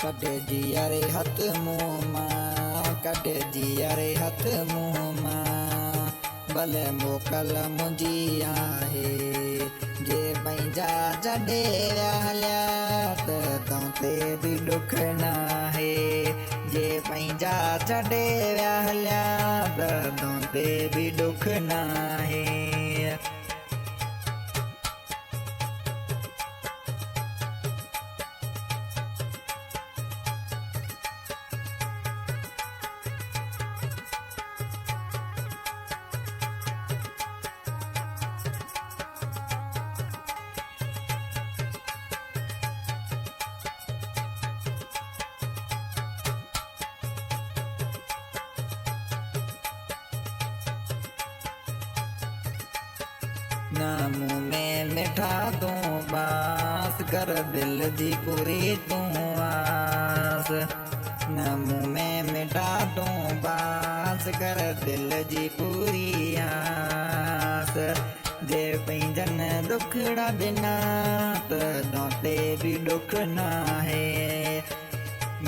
कॾे जीअरे हथ मुंहुं मां, कॾे जीअरे हथ मुंहुं मां, भले मोकल मुंहिंजी आहे। जे पंहिंजा जॾे हलिया त तोते बि ॾुख न आहे। जे पंहिंजा जॾे हलिया त तोते बि ॾुख न आहे। न मुँह में मिठा तूं बास कर दिल जी पूरी तूं आस। न मुँह में मिठा तूं बास कर दिल जी पूरी आस। जे पंहिंजनि दुखड़ा ॾिना त तोते बि ॾुख न आहे।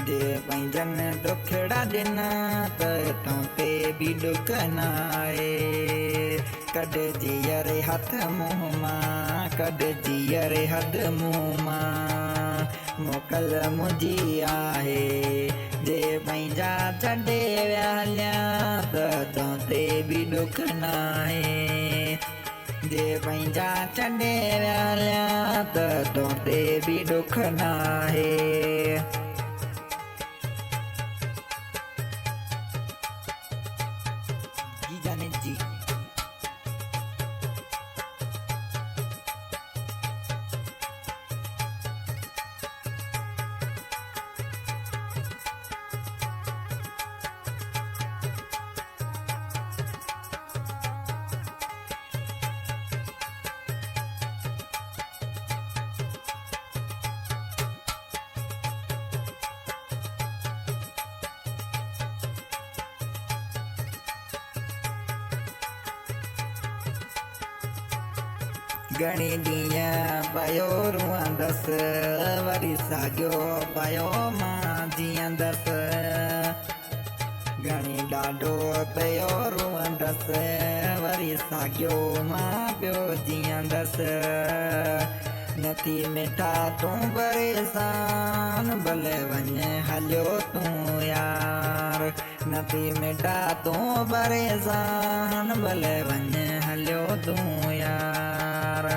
जे पंहिंजनि दुखड़ा ॾिना त तोते बि ॾुख न आहे। कॾे जीअरे हथ मुंहुं मां, कॾे जीअरे हथ मुंहुं मां, मोकल मुंहिंजी आहे। जे पंहिंजा छॾे हलिया त तोते बि ॾुख न आहे। जे पंहिंजा छॾे हलिया त तोते बि ॾुख न आहे। जी घणी ॾींहं पयो रुअंदसि, वरी साॻियो पयो मां जीअंदसि। घणी ॾाढो पियो रुअंदसि, वरी साॻियो मां पियो जीअंदसि। नथी मिठा तूं परेशान, भले वञ हलियो तूं यार। नथी मिठा तूं परेशान, भले वञ हलियो तूं यार।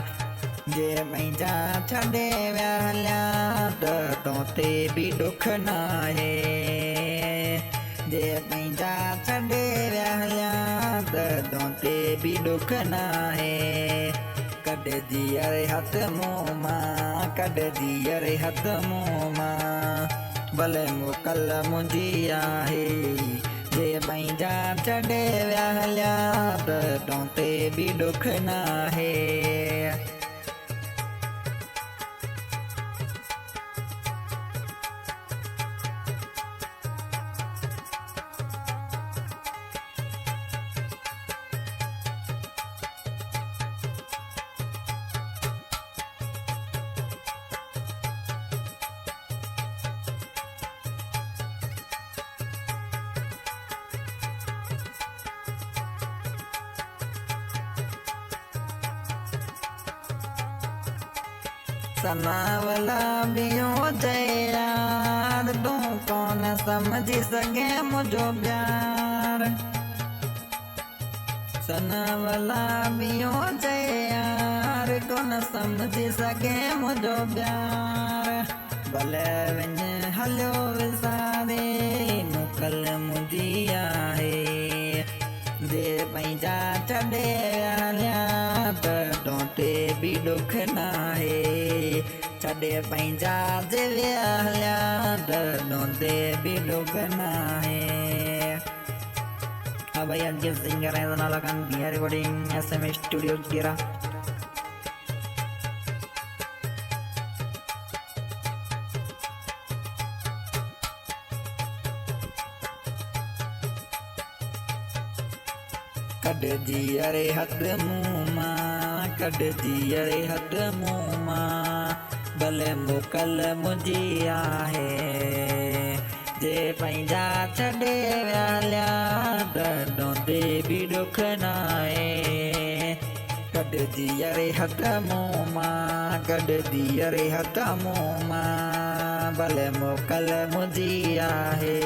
जे पंहिंजा छॾे हलिया त तोते बि ॾुख न आहे। जे पंहिंजा छॾे हलिया त तोते बि ॾुख न आहे। कॾे जीअरे हथ मुंहुं मां, कॾे जीअरे हथ मुंहुं मां, भले मोकल मुंहिंजी आहे। जे पंहिंजा छॾे हलिया त तोते बि ॾुख न आहे। सनावला बियो जय यार, तूं कोन समझी सघे मुंहिंजो प्यार। सनावला बियो जय यार, कोन समझी सघे मुंहिंजो प्यार। भले वञ हलियो विसारे, मोकल मुंहिंजी आहे। जे पंहिंजा छॾे हलिया त तोते बि ॾुख न आहे। छॾे पंहिंजा दिलि हलिया त तोते बि ॾुख न आहे। हाँ भाई, अगे सिंगर है नाला Khan Bihar recording SM studio गिरा। कॾे जीअरे हथ मुंहुं मां, कॾे जीअरे हथ मुंहुं मां, भले मोकल मुंहिंजी आहे। पंहिंजा छॾे वियालिया तॾों ते बि ॾुख न आहे कढजी अरे हथ मुंहुं मां कढजी अरे हथ मुंहुं मां भले मोकल मुंहिंजी आहे